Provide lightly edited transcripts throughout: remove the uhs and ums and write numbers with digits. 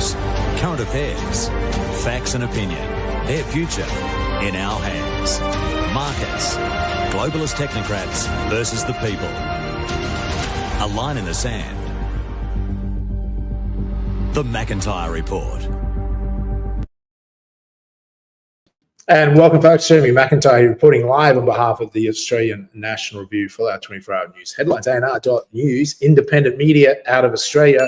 news, current affairs, facts and opinion. Their future in our hands. Markets, globalist technocrats versus the people. A line in the sand. The McIntyre Report. And welcome folks to me, McIntyre, reporting live on behalf of the Australian National Review for our 24-hour news headlines. ANR.news, independent media out of Australia,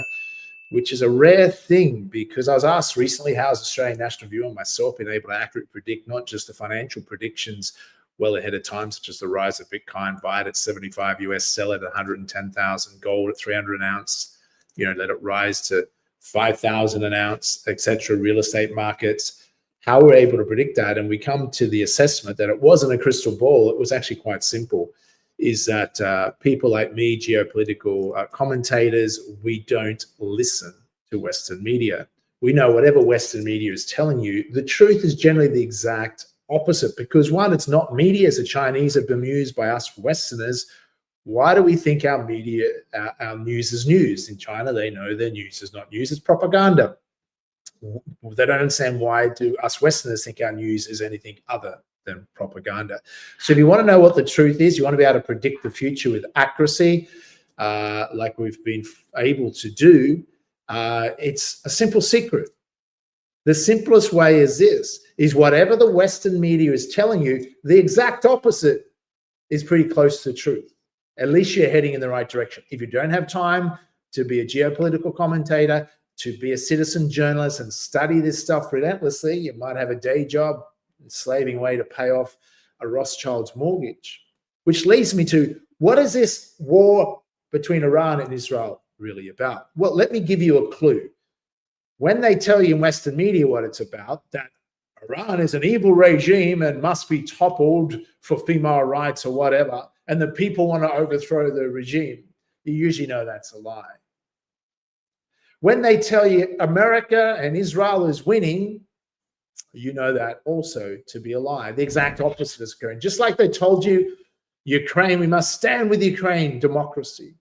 which is a rare thing because I was asked recently, how's Australian National Review and myself been able to accurately predict not just the financial predictions well ahead of time, such as the rise of Bitcoin, buy it at 75 US, sell it at 110,000, gold at 300 an ounce, let it rise to 5,000 an ounce, etc., real estate markets. How we're able to predict that, and we come to the assessment that it wasn't a crystal ball, it was actually quite simple, is that people like me, geopolitical commentators, we don't listen to Western media. We know whatever Western media is telling you, the truth is generally the exact opposite, because one, it's not media, as the Chinese are bemused by us Westerners. Why do we think our media, our news is news? In China, they know their news is not news, it's propaganda. They don't understand why do us Westerners think our news is anything other than propaganda. So if you want to know what the truth is, you want to be able to predict the future with accuracy, like we've been able to do, it's a simple secret. The simplest way is this, is whatever the Western media is telling you, the exact opposite is pretty close to the truth. At least you're heading in the right direction. If you don't have time to be a geopolitical commentator, to be a citizen journalist and study this stuff relentlessly, you might have a day job slaving away to pay off a Rothschild's mortgage. Which leads me to, what is this war between Iran and Israel really about? Well, let me give you a clue. When they tell you in Western media what it's about, that Iran is an evil regime and must be toppled for female rights or whatever, and the people want to overthrow the regime, you usually know that's a lie. When they tell you America and Israel is winning, you know that also to be a lie. The exact opposite is occurring. Just like they told you, Ukraine, we must stand with Ukraine, democracy.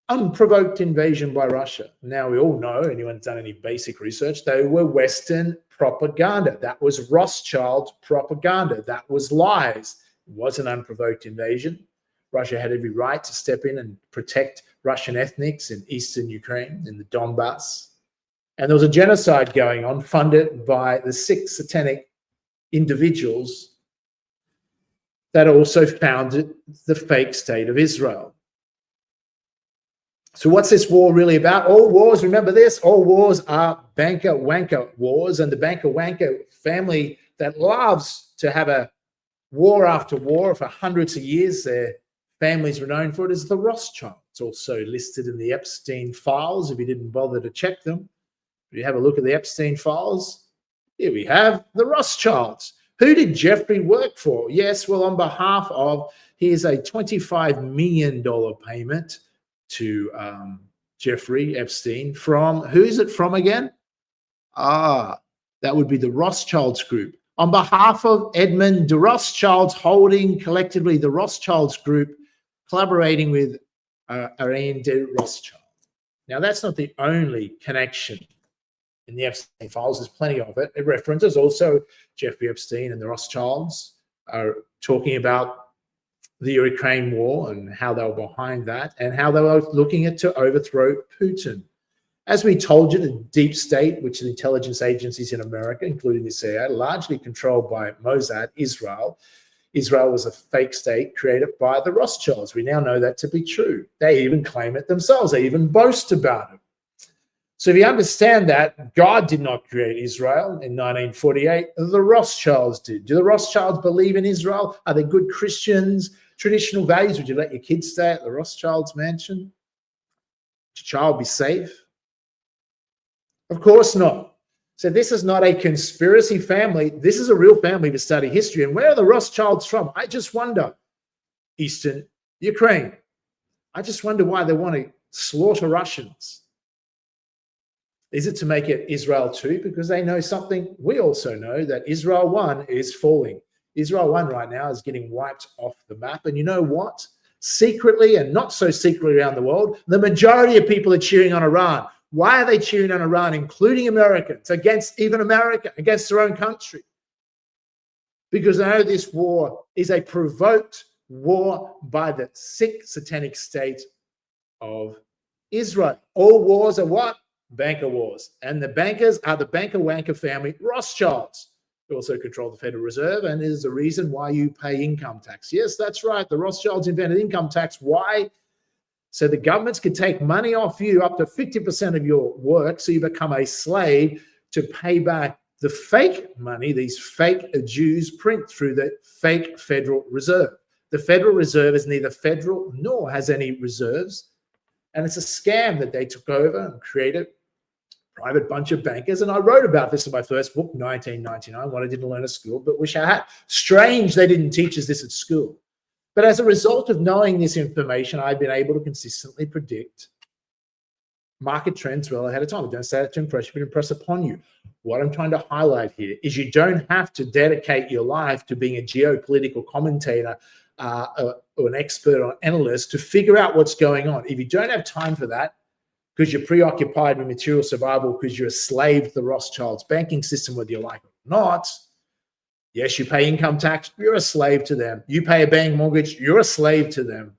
Unprovoked invasion by Russia. Now we all know, anyone who's done any basic research, they were Western propaganda. That was Rothschild propaganda. That was lies. It was an unprovoked invasion. Russia had every right to step in and protect Russian ethnics in eastern Ukraine, in the Donbass. And there was a genocide going on funded by the 6 satanic individuals that also founded the fake state of Israel. So what's this war really about? All wars, remember this, all wars are banker wanker wars, and the banker wanker family that loves to have a war after war for hundreds of years, their families were known for it, is the Rothschilds. It's also listed in the Epstein files if you didn't bother to check them. If you have a look at the Epstein files, here we have the Rothschilds. Who did Jeffrey work for? Yes, well, on behalf of, here's a $25 million payment to Jeffrey Epstein from, who's it from again? That would be the Rothschilds Group. On behalf of Edmund de Rothschild's holding, collectively the Rothschilds Group, collaborating with Ariane de Rothschild. Now, that's not the only connection in the Epstein files. There's plenty of it. It references also Jeffrey Epstein and the Rothschilds are talking about the Ukraine war and how they were behind that and how they were looking at to overthrow Putin. As we told you, the deep state, which is intelligence agencies in America, including the CIA, largely controlled by Mossad, Israel. Israel was a fake state created by the Rothschilds. We now know that to be true. They even claim it themselves. They even boast about it. So if you understand that, God did not create Israel in 1948. The Rothschilds did. Do the Rothschilds believe in Israel? Are they good Christians? Traditional values? Would you let your kids stay at the Rothschilds' mansion? Would your child be safe? Of course not. So this is not a conspiracy family. This is a real family to study history. And where are the Rothschilds from? I just wonder. Eastern Ukraine. I just wonder why they want to slaughter Russians. Is it to make it Israel 2? Because they know something we also know, that Israel 1 is falling. Israel 1 right now is getting wiped off the map. And you know what? Secretly and not so secretly around the world, the majority of people are cheering on Iran. Why are they cheering on Iran, including Americans, against even America, against their own country? Because I know this war is a provoked war by the sick satanic state of Israel. All wars are what? Banker wars. And the bankers are the banker wanker family, Rothschilds, who also control the Federal Reserve and is the reason why you pay income tax. Yes, that's right. The Rothschilds invented income tax. Why? So the governments could take money off you, up to 50% of your work, so you become a slave to pay back the fake money these fake Jews print through the fake Federal Reserve. The Federal Reserve is neither federal nor has any reserves. And it's a scam that they took over and created a private bunch of bankers. And I wrote about this in my first book, 1999, what I didn't learn at school, but wish I had. Strange they didn't teach us this at school. But as a result of knowing this information, I've been able to consistently predict market trends well ahead of time. I don't say that to impress you, but impress upon you. What I'm trying to highlight here is you don't have to dedicate your life to being a geopolitical commentator or an expert or an analyst to figure out what's going on. If you don't have time for that, because you're preoccupied with material survival, because you're a slave to the Rothschilds banking system, whether you like it or not. Yes, you pay income tax, you're a slave to them. You pay a bank mortgage, you're a slave to them.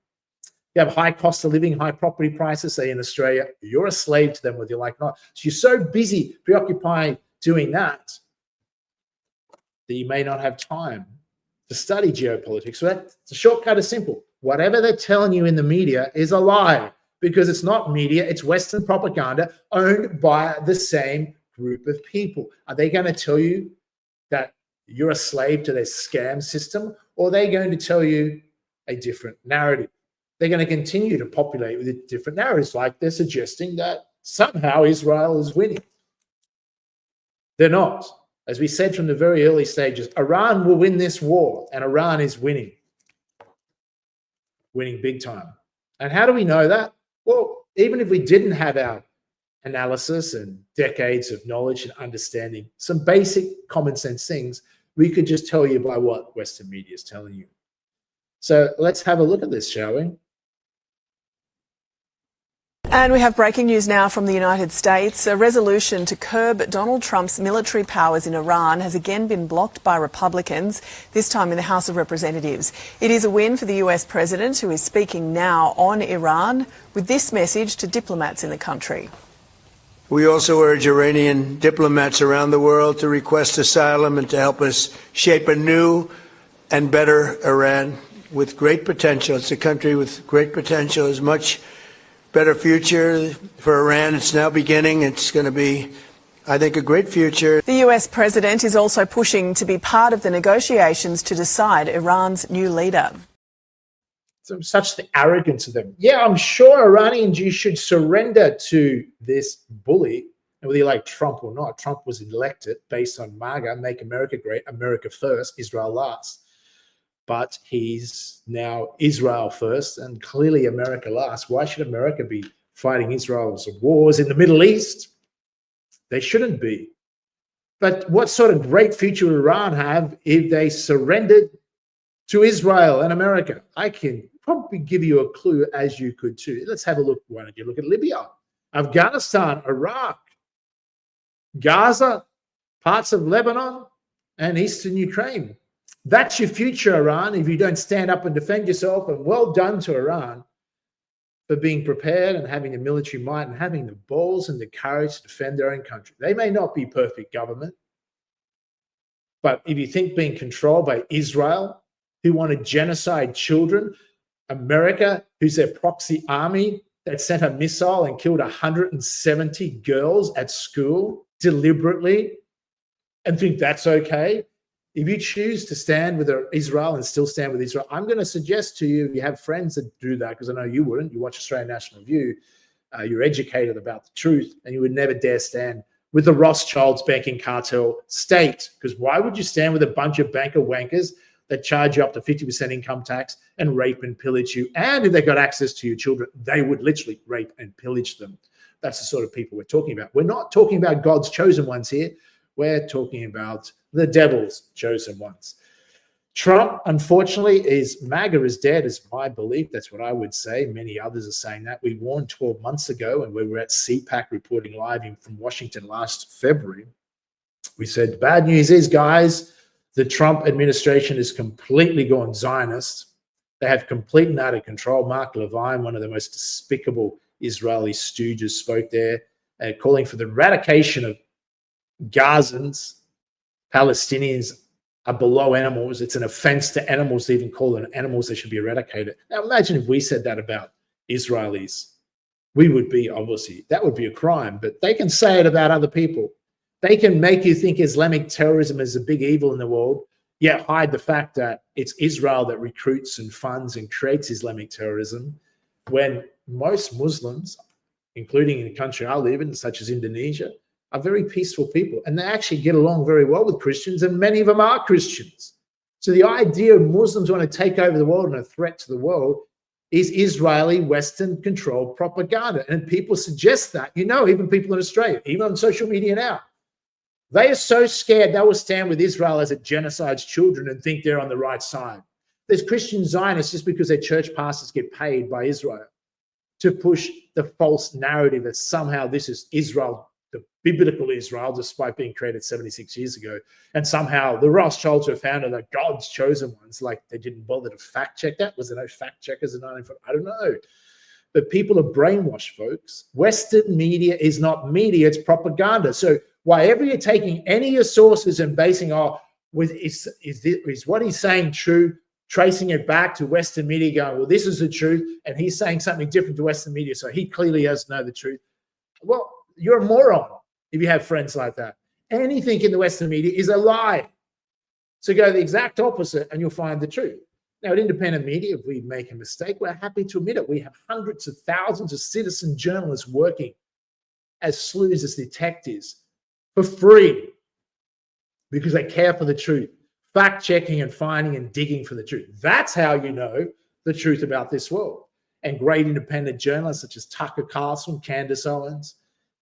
You have high cost of living, high property prices, say in Australia, you're a slave to them, whether you like it or not. So you're so busy, preoccupied doing that you may not have time to study geopolitics. So the shortcut is simple. Whatever they're telling you in the media is a lie, because it's not media, it's Western propaganda owned by the same group of people. Are they going to tell you that you're a slave to their scam system, or are they going to tell you a different narrative? They're going to continue to populate with different narratives, like they're suggesting that somehow Israel is winning. They're not. As we said from the very early stages, Iran will win this war, and Iran is winning big time. And how do we know that? Well, even if we didn't have our analysis and decades of knowledge and understanding, some basic common sense things, we could just tell you by what Western media is telling you. So let's have a look at this, shall we? And we have breaking news now from the United States. A resolution to curb Donald Trump's military powers in Iran has again been blocked by Republicans, this time in the House of Representatives. It is a win for the US president, who is speaking now on Iran with this message to diplomats in the country. We also urge Iranian diplomats around the world to request asylum and to help us shape a new and better Iran with great potential. It's a country with great potential. There's much better future for Iran. It's now beginning. It's going to be, I think, a great future. The US president is also pushing to be part of the negotiations to decide Iran's new leader. So such the arrogance of them. Yeah, I'm sure Iranians, you should surrender to this bully, and whether you like Trump or not. Trump was elected based on MAGA, Make America Great, America First, Israel Last. But he's now Israel first and clearly America last. Why should America be fighting Israel's wars in the Middle East? They shouldn't be. But what sort of great future would Iran have if they surrendered to Israel and America? I can probably give you a clue, as you could too. Let's have a look. Why don't you look at Libya, Afghanistan, Iraq, Gaza, parts of Lebanon, and eastern Ukraine. That's your future, Iran, if you don't stand up and defend yourself. And well done to Iran for being prepared and having the military might and having the balls and the courage to defend their own country. They may not be perfect government, but if you think being controlled by Israel, who want to genocide children, America, who's their proxy army that sent a missile and killed 170 girls at school deliberately, and think that's okay. If you choose to stand with Israel and still stand with Israel, I'm going to suggest to you, if you have friends that do that, because I know you wouldn't, you watch Australian National Review, you're educated about the truth, and you would never dare stand with the Rothschilds banking cartel state. Because why would you stand with a bunch of banker wankers that charge you up to 50% income tax and rape and pillage you? And if they got access to your children, they would literally rape and pillage them. That's the sort of people we're talking about. We're not talking about God's chosen ones here. We're talking about the devil's chosen ones. Trump, unfortunately, MAGA is dead, is my belief. That's what I would say. Many others are saying that. We warned 12 months ago, and we were at CPAC reporting live from Washington last February. We said, the bad news is, guys, the Trump administration is completely gone Zionist. They have complete and utter control. Mark Levine, one of the most despicable Israeli stooges, spoke there, calling for the eradication of Gazans. Palestinians are below animals. It's an offense to animals to even call them animals. They should be eradicated. Now, imagine if we said that about Israelis. We would be, obviously, that would be a crime, but they can say it about other people. They can make you think Islamic terrorism is a big evil in the world, yet hide the fact that it's Israel that recruits and funds and creates Islamic terrorism, when most Muslims, including in the country I live in, such as Indonesia, are very peaceful people, and they actually get along very well with Christians, and many of them are Christians. So the idea of Muslims want to take over the world and a threat to the world is Israeli Western-controlled propaganda. And people suggest that, even people in Australia, even on social media now, they are so scared they will stand with Israel as it genocides children and think they're on the right side. There's Christian Zionists just because their church pastors get paid by Israel to push the false narrative that somehow this is Israel, the biblical Israel, despite being created 76 years ago. And somehow the Rothschilds were founded are God's chosen ones. Like, they didn't bother to fact check that. Was there no fact checkers in 1940? I don't know. But people are brainwashed, folks. Western media is not media, it's propaganda. So whenever you're taking any of your sources and basing, is what he's saying true, tracing it back to Western media, going, well, this is the truth, and he's saying something different to Western media, so he clearly doesn't know the truth. Well, you're a moron if you have friends like that. Anything in the Western media is a lie. So go the exact opposite and you'll find the truth. Now, at independent media, if we make a mistake, we're happy to admit it. We have hundreds of thousands of citizen journalists working as sleuths, as detectives, for free, because they care for the truth, fact-checking and finding and digging for the truth. That's how you know the truth about this world. And great independent journalists such as Tucker Carlson, Candace Owens,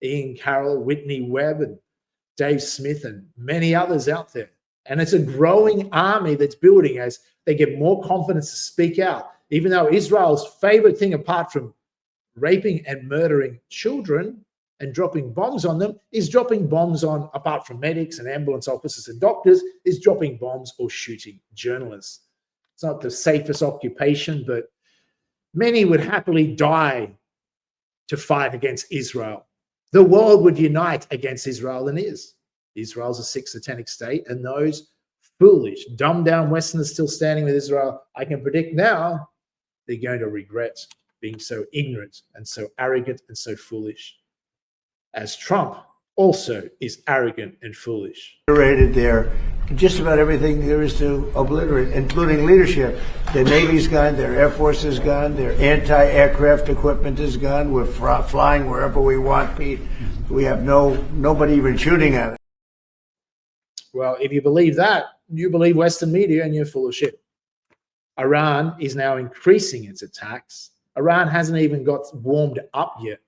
Ian Carroll, Whitney Webb, and Dave Smith, and many others out there. And it's a growing army that's building as they get more confidence to speak out, even though Israel's favorite thing, apart from raping and murdering children and dropping bombs on them, is dropping bombs on, apart from medics and ambulance officers and doctors, is dropping bombs or shooting journalists. It's not the safest occupation, but many would happily die to fight against Israel. The world would unite against Israel and is. Israel's a 6 satanic state, and those foolish, dumbed-down Westerners still standing with Israel, I can predict now they're going to regret being so ignorant and so arrogant and so foolish, as Trump also is arrogant and foolish. There, just about everything there is to obliterate, including leadership. The Navy's gone, their Air Force is gone, their anti-aircraft equipment is gone. We're flying wherever we want, Pete. We have nobody even shooting at it. Well, if you believe that, you believe Western media and you're full of shit. Iran is now increasing its attacks. Iran hasn't even got warmed up yet.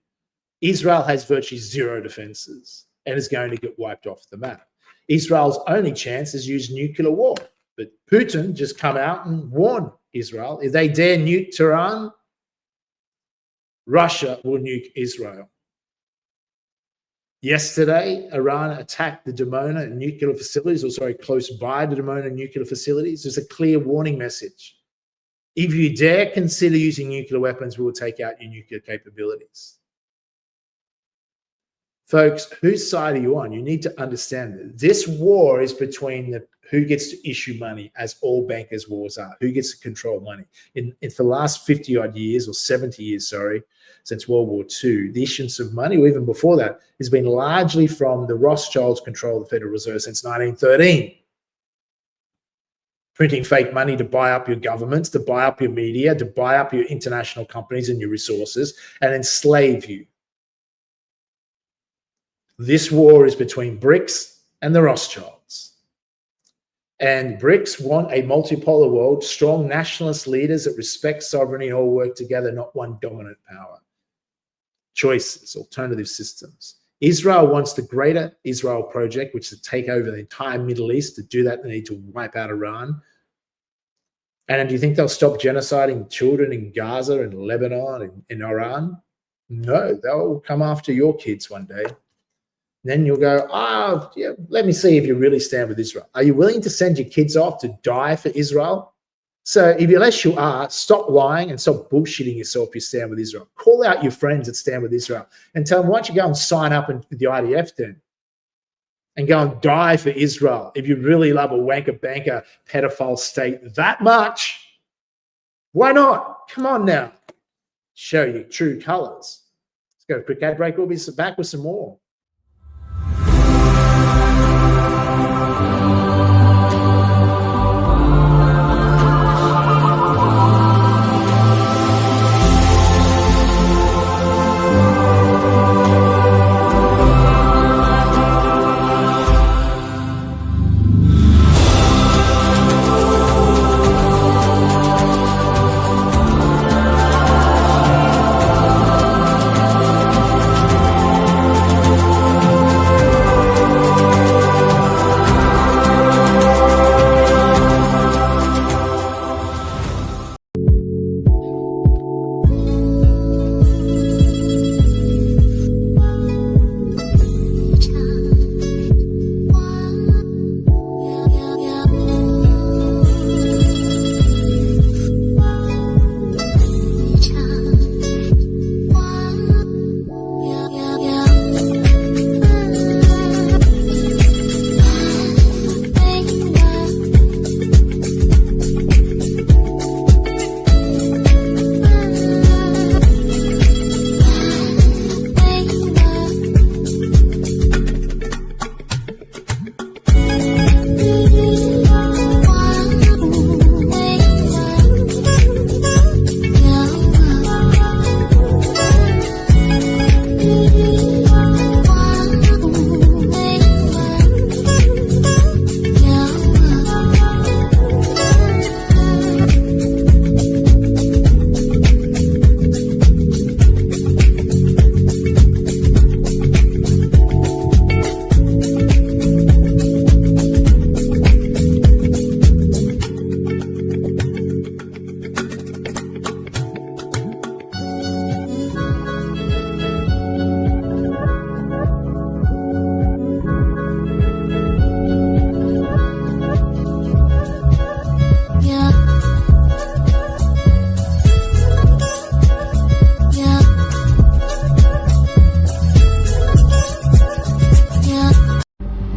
Israel has virtually zero defenses and is going to get wiped off the map. Israel's only chance is use nuclear war. But Putin just come out and warned Israel, if they dare nuke Tehran, Russia will nuke Israel. Yesterday, Iran attacked the Dimona nuclear facilities, or sorry, close by the Dimona nuclear facilities. There's a clear warning message. If you dare consider using nuclear weapons, we will take out your nuclear capabilities. Folks, whose side are you on? You need to understand that this war is between who gets to issue money, as all bankers' wars are, who gets to control money. In the last 50-odd years, or 70 years, sorry, since World War II, the issuance of money, or even before that, has been largely from the Rothschilds' control of the Federal Reserve since 1913. Printing fake money to buy up your governments, to buy up your media, to buy up your international companies and your resources, and enslave you. This war is between BRICS and the Rothschilds. And BRICS want a multipolar world, strong nationalist leaders that respect sovereignty and all work together, not one dominant power. Choices, alternative systems. Israel wants the Greater Israel Project, which is to take over the entire Middle East. To do that, they need to wipe out Iran. And do you think they'll stop genociding children in Gaza and Lebanon and in Iran? No, they'll come after your kids one day. Then you'll go, yeah, let me see if you really stand with Israel. Are you willing to send your kids off to die for Israel? So unless you are, stop lying and stop bullshitting yourself if you stand with Israel. Call out your friends that stand with Israel and tell them, why don't you go and sign up with the IDF then? And go and die for Israel if you really love a wanker banker pedophile state that much. Why not? Come on now. Show your true colors. Let's go to a quick ad break. We'll be back with some more.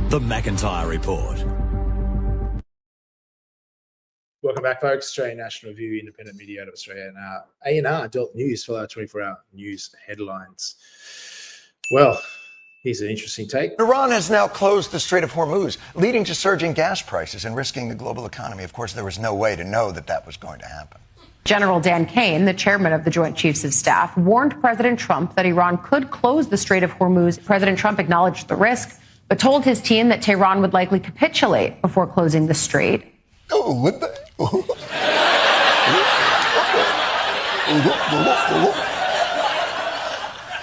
The McIntyre Report. Welcome back, folks. Australian National Review, independent media out of Australia, and A&R Adult News for our 24-hour news headlines. Well, here's an interesting take. Iran has now closed the Strait of Hormuz, leading to surging gas prices and risking the global economy. Of course, there was no way to know that that was going to happen. General Dan Kane, the chairman of the Joint Chiefs of Staff, warned President Trump that Iran could close the Strait of Hormuz. President Trump acknowledged the risk, but told his team that Tehran would likely capitulate before closing the strait. Oh, what the?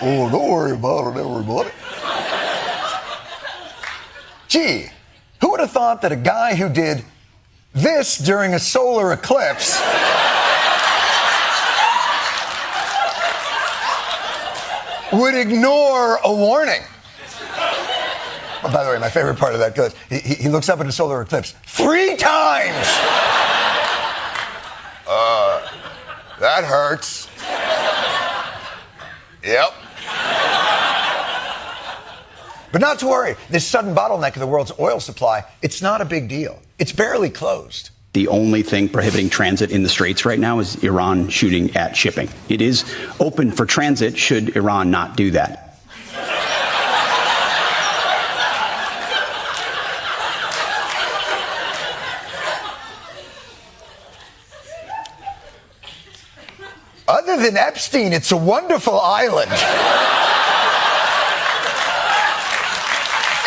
Oh, don't worry about it, everybody. Gee, who would have thought that a guy who did this during a solar eclipse would ignore a warning? Oh, by the way, my favorite part of that goes, he looks up at a solar eclipse 3 times. That hurts. Yep. But not to worry, this sudden bottleneck of the world's oil supply, it's not a big deal. It's barely closed. The only thing prohibiting transit in the Straits right now is Iran shooting at shipping. It is open for transit should Iran not do that. Other than Epstein, it's a wonderful island.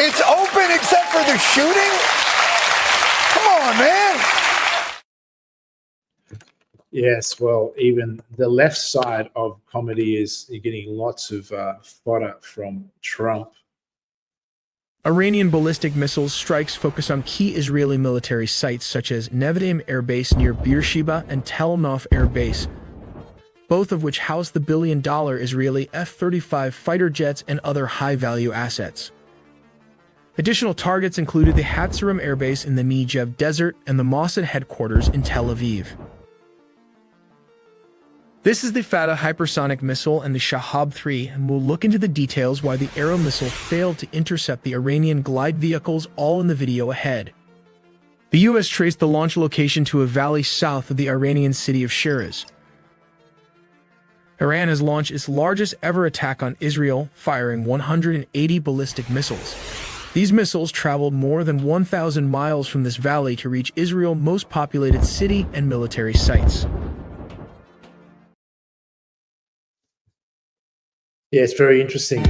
It's open except for the shooting? Come on, man. Yes, well, even the left side of comedy is getting lots of fodder from Trump. Iranian ballistic missiles strikes focus on key Israeli military sites such as Nevatim Air Base near Beersheba and Tel Nof Air Base, both of which house the billion-dollar Israeli F-35 fighter jets and other high-value assets. Additional targets included the Hatzerim Air Base in the Negev Desert and the Mossad headquarters in Tel Aviv. This is the Fatah hypersonic missile and the Shahab-3, and we'll look into the details why the Arrow missile failed to intercept the Iranian glide vehicles, all in the video ahead. The U.S. traced the launch location to a valley south of the Iranian city of Shiraz. Iran has launched its largest ever attack on Israel, firing 180 ballistic missiles. These missiles traveled more than 1,000 miles from this valley to reach Israel's most populated city and military sites. Yeah, it's very interesting.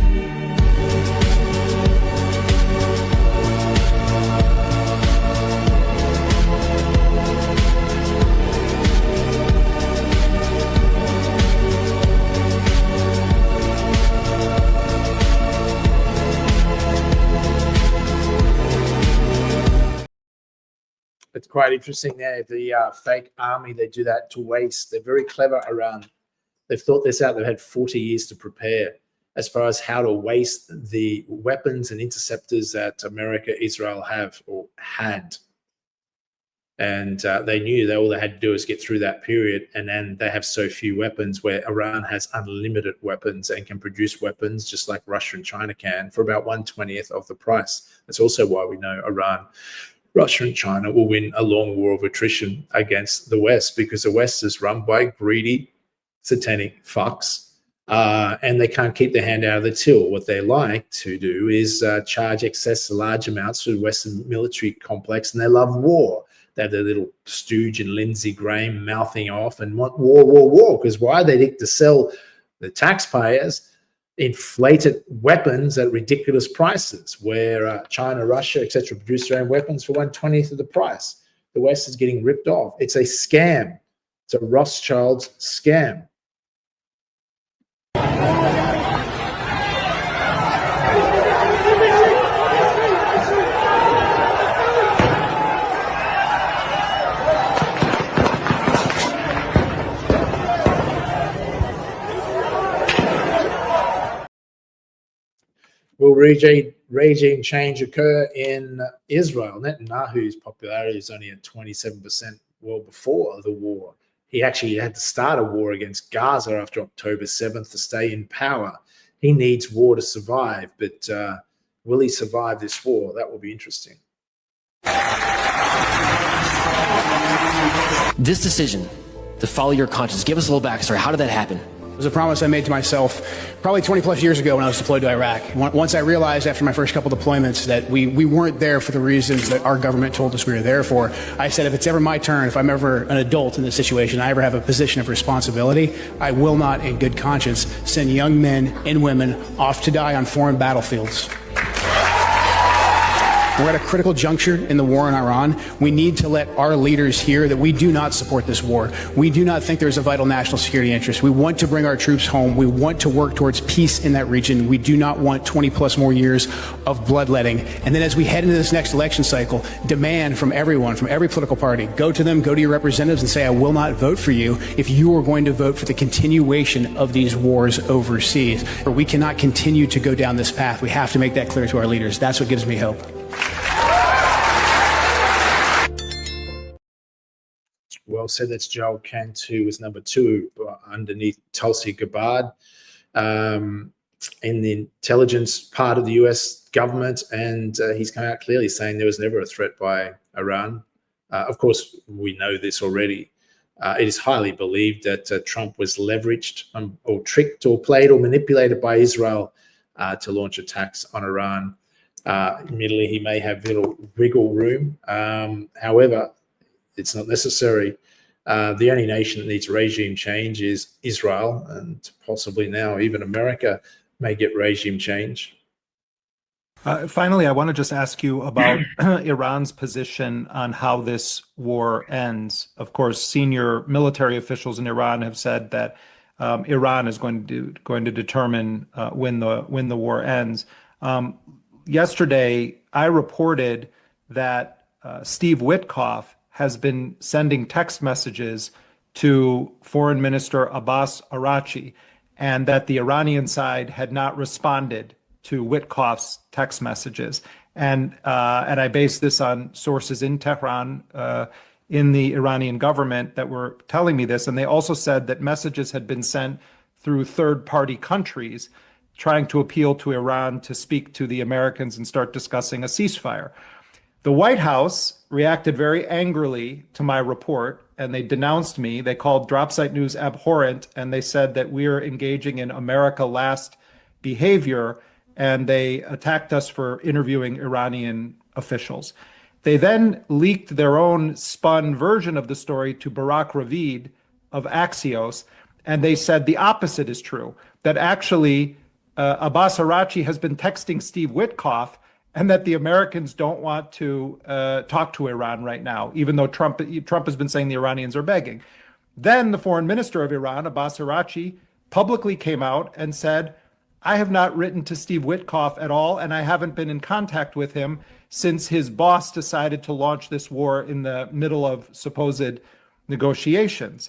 It's quite interesting there. The fake army, they do that to waste. They're very clever around. They've thought this out. They've had 40 years to prepare as far as how to waste the weapons and interceptors that America, Israel have or had. And they knew that all they had to do was get through that period. And then they have so few weapons, where Iran has unlimited weapons and can produce weapons just like Russia and China can for about 1/20th of the price. That's also why we know Russia and China will win a long war of attrition against the West, because the West is run by greedy, satanic fucks, and they can't keep their hand out of the till. What they like to do is charge large amounts to the Western military complex, and they love war. They have their little stooge and Lindsey Graham mouthing off and want war, because why? They need to sell the taxpayers inflated weapons at ridiculous prices, where China, Russia, etc. produce their own weapons for 1/20th of the price. The West is getting ripped off. It's a scam. It's a Rothschild scam. Will regime change occur in Israel? Netanyahu's popularity is only at 27% well before the war. He actually had to start a war against Gaza after October 7th to stay in power. He needs war to survive, but will he survive this war? That will be interesting. This decision to follow your conscience, give us a little backstory. How did that happen? It was a promise I made to myself probably 20 plus years ago when I was deployed to Iraq. Once I realized after my first couple deployments that we weren't there for the reasons that our government told us we were there for, I said, if it's ever my turn, if I'm ever an adult in this situation, I ever have a position of responsibility, I will not in good conscience send young men and women off to die on foreign battlefields. We're at a critical juncture in the war in Iran. We need to let our leaders hear that we do not support this war. We do not think there's a vital national security interest. We want to bring our troops home. We want to work towards peace in that region. We do not want 20 plus more years of bloodletting. And then as we head into this next election cycle, demand from everyone, from every political party, go to them, go to your representatives and say, I will not vote for you if you are going to vote for the continuation of these wars overseas. Or we cannot continue to go down this path. We have to make that clear to our leaders. That's what gives me hope. Well said. That's Joel Cantu, was number 2 underneath Tulsi Gabbard in the intelligence part of the US government, and he's come out clearly saying there was never a threat by Iran. Of course, we know this already. It is highly believed that Trump was leveraged or tricked or played or manipulated by Israel to launch attacks on Iran. Admittedly, he may have little wiggle room. However, it's not necessary. The only nation that needs regime change is Israel, and possibly now even America may get regime change. Finally, I want to just ask you about Iran's position on how this war ends. Of course, senior military officials in Iran have said that Iran is going to determine when the war ends. Yesterday, I reported that Steve Witkoff has been sending text messages to Foreign Minister Abbas Araghchi, and that the Iranian side had not responded to Witkoff's text messages. And I base this on sources in Tehran, in the Iranian government, that were telling me this. And they also said that messages had been sent through third-party countries trying to appeal to Iran to speak to the Americans and start discussing a ceasefire. The White House reacted very angrily to my report, and they denounced me. They called Dropsite News abhorrent, and they said that we're engaging in America last behavior, and they attacked us for interviewing Iranian officials. They then leaked their own spun version of the story to Barak Ravid of Axios, and they said the opposite is true, that actually Abbas Araghchi has been texting Steve Witkoff, and that the Americans don't want to talk to Iran right now, even though Trump has been saying the Iranians are begging. Then the foreign minister of Iran, Abbas Araghchi, publicly came out and said, I have not written to Steve Witkoff at all, and I haven't been in contact with him since his boss decided to launch this war in the middle of supposed negotiations.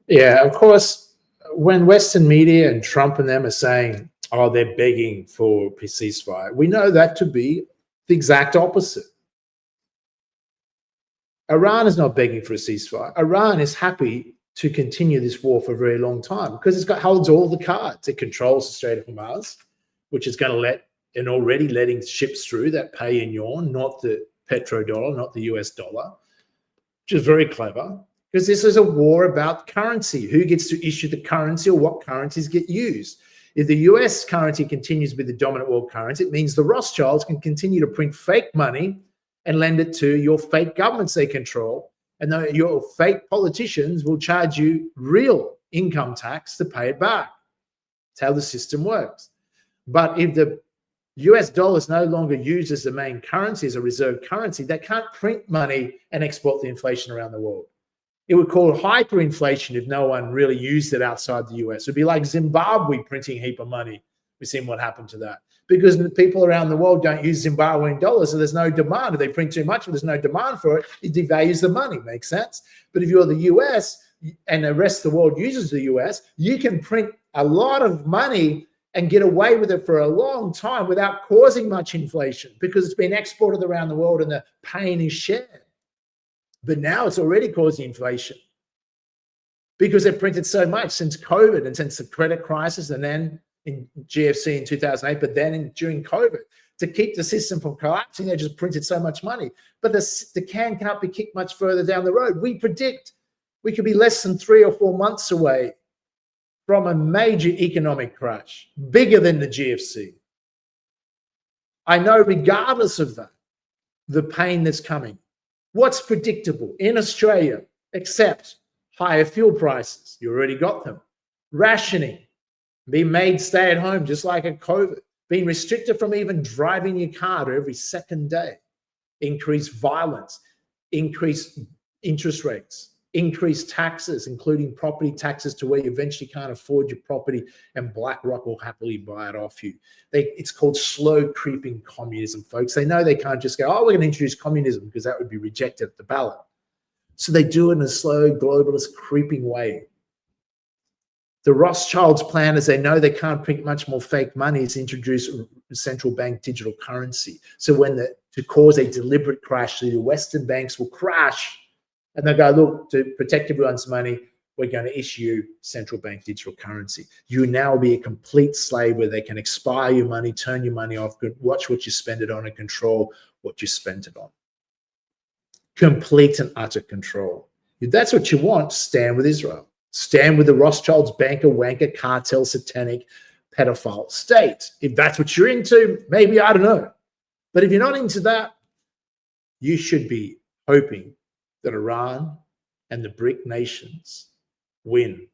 Yeah, of course, when Western media and Trump and them are saying, oh, they're begging for a ceasefire, we know that to be the exact opposite. Iran is not begging for a ceasefire. Iran is happy to continue this war for a very long time because holds all the cards. It controls the Strait of Hormuz, which is going to let, and already letting ships through that pay in yuan, not the petrodollar, not the US dollar, which is very clever because this is a war about currency. Who gets to issue the currency or what currencies get used? If the US currency continues to be the dominant world currency, it means the Rothschilds can continue to print fake money and lend it to your fake governments they control. And your fake politicians will charge you real income tax to pay it back. That's how the system works. But if the US dollar is no longer used as the main currency, as a reserve currency, they can't print money and export the inflation around the world. It would call hyperinflation if no one really used it outside the US. It would be like Zimbabwe printing a heap of money. We've seen what happened to that. Because people around the world don't use Zimbabwean dollars, so there's no demand. If they print too much, there's no demand for it, it devalues the money. Makes sense? But if you're the US and the rest of the world uses the US, you can print a lot of money and get away with it for a long time without causing much inflation because it's been exported around the world and the pain is shared. But now it's already causing inflation because they've printed so much since COVID and since the credit crisis and then in GFC in 2008, but then during COVID. To keep the system from collapsing, they just printed so much money. But the can can't be kicked much further down the road. We predict we could be less than 3 or 4 months away from a major economic crash, bigger than the GFC. I know regardless of that, the pain that's coming. What's predictable in Australia, except higher fuel prices? You already got them. Rationing, being made stay at home, just like at COVID, being restricted from even driving your car every second day, increased violence, increased interest rates, increased taxes, including property taxes to where you eventually can't afford your property and BlackRock will happily buy it off you. It's called slow creeping communism, folks. They know they can't just go, oh, we're going to introduce communism because that would be rejected at the ballot. So they do it in a slow, globalist, creeping way. The Rothschilds' plan is they know they can't print much more fake money is introduce central bank digital currency. So to cause a deliberate crash, so the Western banks will crash and they'll go, look, to protect everyone's money, we're going to issue central bank digital currency. You now will be a complete slave where they can expire your money, turn your money off, watch what you spend it on and control what you spent it on. Complete and utter control. If that's what you want, stand with Israel. Stand with the Rothschilds, banker, wanker, cartel, satanic, pedophile state. If that's what you're into, maybe, I don't know. But if you're not into that, you should be hoping that Iran and the BRICS nations win,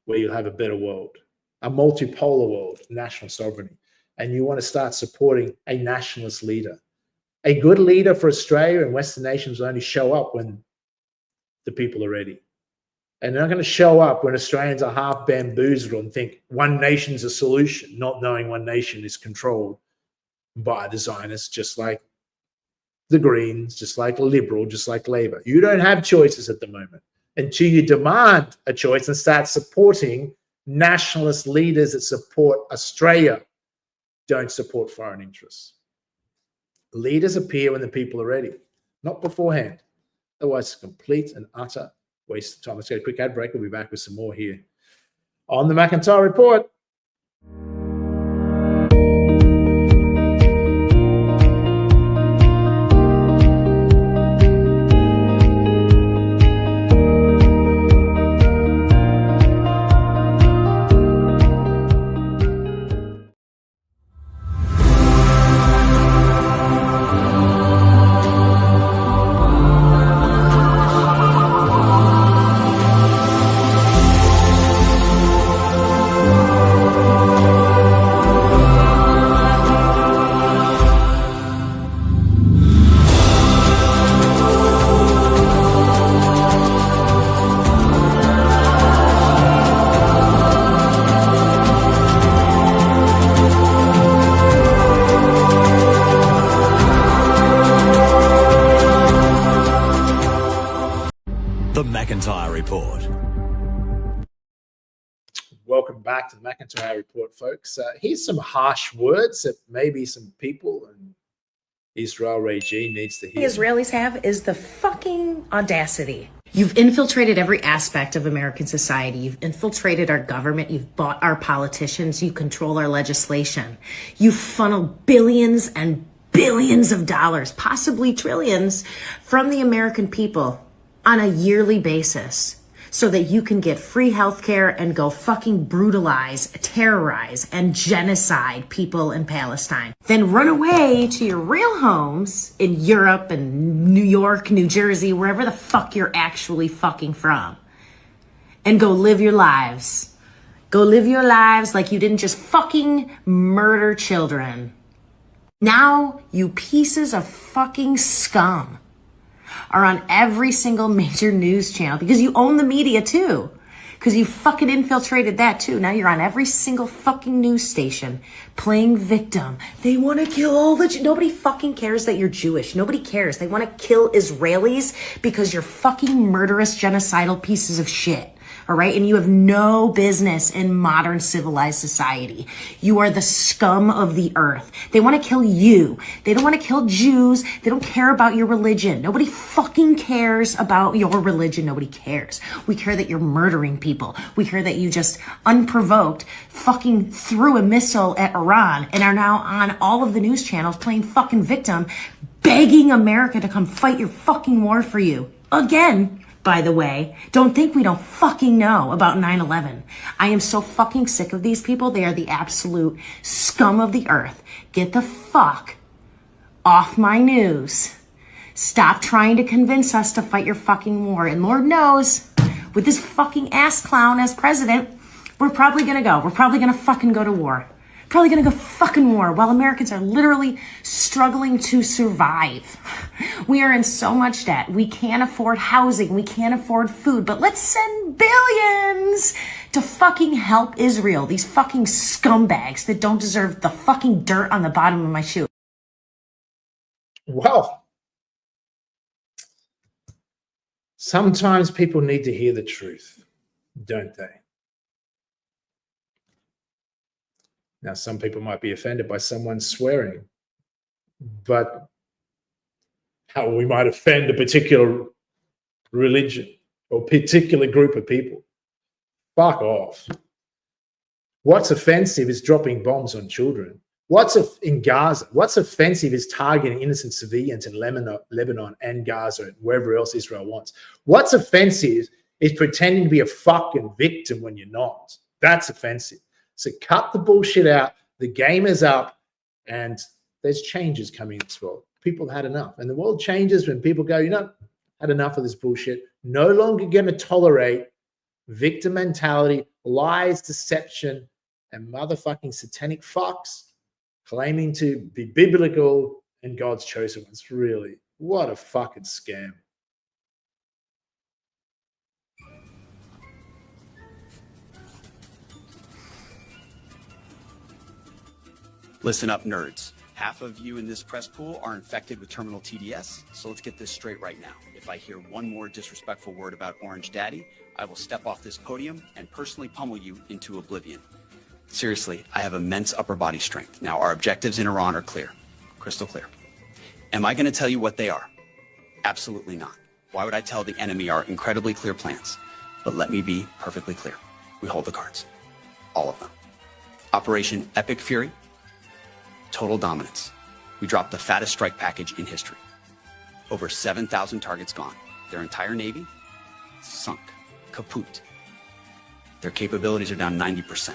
where you'll have a better world, a multipolar world, national sovereignty. And you want to start supporting a nationalist leader. A good leader for Australia and Western nations will only show up when the people are ready. And they're not going to show up when Australians are half bamboozled and think one nation's a solution, not knowing one nation is controlled by the Zionists, just like the Greens, just like Liberal, just like Labor. You don't have choices at the moment until you demand a choice and start supporting nationalist leaders that support Australia, don't support foreign interests. Leaders appear when the people are ready, not beforehand. Otherwise, it's a complete and utter waste of time. Let's get a quick ad break. We'll be back with some more here on the McIntyre Report. The McIntyre Report. Welcome back to the McIntyre Report, folks. Here's some harsh words that maybe some people in Israel regime needs to hear. The Israelis have is the fucking audacity. You've infiltrated every aspect of American society. You've infiltrated our government. You've bought our politicians. You control our legislation. You funnel billions and billions of dollars, possibly trillions, from the American people on a yearly basis so that you can get free healthcare and go fucking brutalize, terrorize, and genocide people in Palestine. Then run away to your real homes in Europe and New York, New Jersey, wherever the fuck you're actually fucking from. And go live your lives. Go live your lives like you didn't just fucking murder children. Now, you pieces of fucking scum are on every single major news channel because you own the media too. Because you fucking infiltrated that too. Now you're on every single fucking news station playing victim. They want to kill all the... Nobody fucking cares that you're Jewish. Nobody cares. They want to kill Israelis because you're fucking murderous, genocidal pieces of shit. All right. And you have no business in modern civilized society. You are the scum of the earth. They want to kill you. They don't want to kill Jews. They don't care about your religion. Nobody fucking cares about your religion. Nobody cares. We care that you're murdering people. We care that you just unprovoked fucking threw a missile at Iran and are now on all of the news channels playing fucking victim, begging America to come fight your fucking war for you. Again. By the way, don't think we don't fucking know about 9/11. I am so fucking sick of these people. They are the absolute scum of the earth. Get the fuck off my news. Stop trying to convince us to fight your fucking war. And Lord knows, with this fucking ass clown as president, we're probably gonna go. We're probably gonna fucking go to war. Probably gonna go fucking war while Americans are literally struggling to survive. We are in so much debt. We can't afford housing. We can't afford food. But let's send billions to fucking help Israel. These fucking scumbags that don't deserve the fucking dirt on the bottom of my shoe. Well, sometimes people need to hear the truth, don't they? Now, some people might be offended by someone swearing, but how we might offend a particular religion or particular group of people. Fuck off. What's offensive is dropping bombs on children. In Gaza? What's offensive is targeting innocent civilians in Lebanon and Gaza and wherever else Israel wants. What's offensive is pretending to be a fucking victim when you're not. That's offensive. So cut the bullshit out. The game is up and there's changes coming in this world. People had enough. And the world changes when people go, had enough of this bullshit. No longer going to tolerate victim mentality, lies, deception, and motherfucking satanic fucks claiming to be biblical and God's chosen ones. Really, what a fucking scam. Listen up, nerds. Half of you in this press pool are infected with terminal TDS, so let's get this straight right now. If I hear one more disrespectful word about Orange Daddy, I will step off this podium and personally pummel you into oblivion. Seriously, I have immense upper body strength. Now, our objectives in Iran are clear, crystal clear. Am I going to tell you what they are? Absolutely not. Why would I tell the enemy our incredibly clear plans? But let me be perfectly clear. We hold the cards. All of them. Operation Epic Fury. Total dominance. We dropped the fattest strike package in history. Over 7,000 targets gone. Their entire navy sunk. Kaput. Their capabilities are down 90%.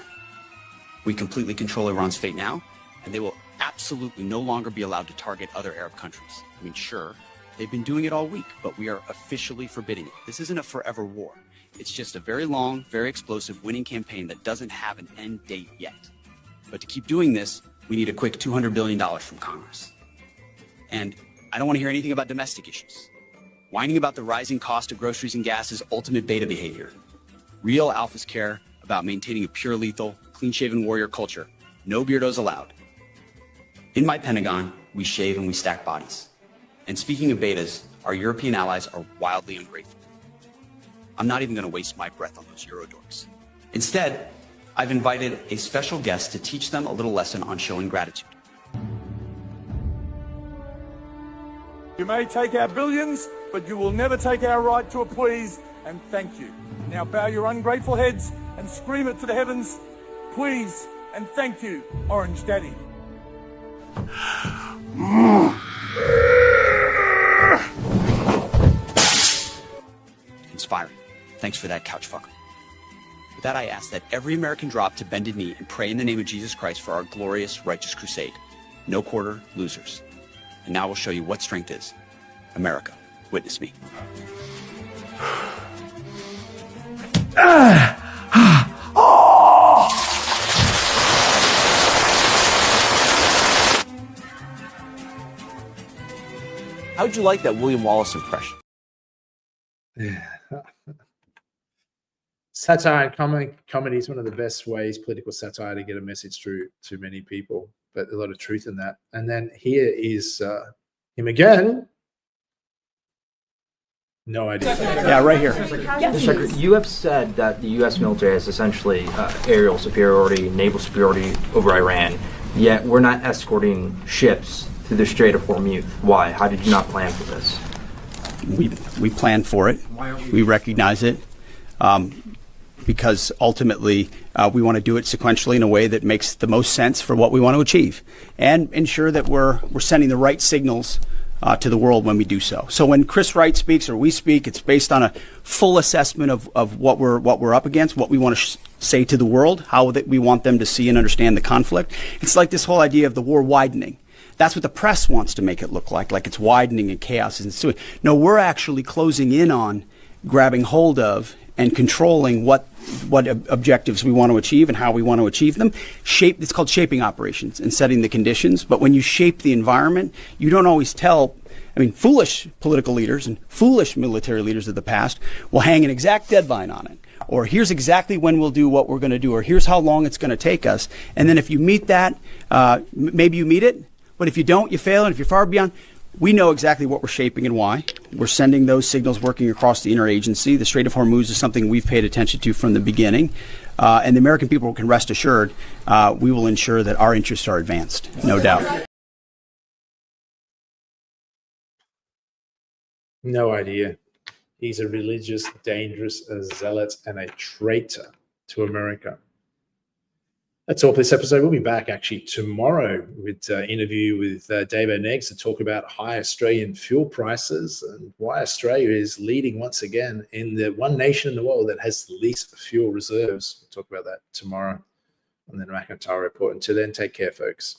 We completely control Iran's fate now, and they will absolutely no longer be allowed to target other Arab countries. I mean, sure, they've been doing it all week, but we are officially forbidding it. This isn't a forever war. It's just a very long, very explosive winning campaign that doesn't have an end date yet. But to keep doing this, we need a quick $200 billion from Congress. And I don't want to hear anything about domestic issues. Whining about the rising cost of groceries and gas is ultimate beta behavior. Real alphas care about maintaining a pure lethal, clean-shaven warrior culture. No beardos allowed. In my Pentagon, we shave and we stack bodies. And speaking of betas, our European allies are wildly ungrateful. I'm not even going to waste my breath on those Eurodorks. Instead, I've invited a special guest to teach them a little lesson on showing gratitude. You may take our billions, but you will never take our right to a please and thank you. Now bow your ungrateful heads and scream it to the heavens, please and thank you, Orange Daddy. Inspiring. Thanks for that, couch fucker. With that, I ask that every American drop to bended knee and pray in the name of Jesus Christ for our glorious, righteous crusade. No quarter losers. And now we'll show you what strength is. America, witness me. How'd you like that William Wallace impression? Yeah. Satire and comedy is one of the best ways, political satire, to get a message through to many people, but a lot of truth in that. And then here is him again. No idea. Yeah, right here. You have said that the U.S. military has essentially aerial superiority, naval superiority over Iran, yet we're not escorting ships through the Strait of Hormuz. Why? How did you not plan for this? We planned for it. We recognize it. Because ultimately we want to do it sequentially in a way that makes the most sense for what we want to achieve, and ensure that we're sending the right signals to the world when we do so. So when Chris Wright speaks or we speak, it's based on a full assessment of what we're up against, what we want to say to the world, how that we want them to see and understand the conflict. It's like this whole idea of the war widening. That's what the press wants to make it look like it's widening and chaos is ensuing. No, we're actually closing in on grabbing hold of and controlling what objectives we want to achieve and how we want to achieve them. It's called shaping operations and setting the conditions. But when you shape the environment, you don't always tell. I mean, foolish political leaders and foolish military leaders of the past will hang an exact deadline on it. Or here's exactly when we'll do what we're going to do. Or here's how long it's going to take us. And then if you meet that, maybe you meet it. But if you don't, you fail. And if you're far beyond, we know exactly what we're shaping and why. We're sending those signals working across the interagency. The Strait of Hormuz is something we've paid attention to from the beginning. And the American people can rest assured we will ensure that our interests are advanced, no doubt. No idea. He's a religious, dangerous zealot and a traitor to America. That's all for this episode. We'll be back actually tomorrow with an interview with Davo Neggs to talk about high Australian fuel prices and why Australia is leading once again in the one nation in the world that has the least fuel reserves. We'll talk about that tomorrow on the McIntyre Report. Until then, take care, folks.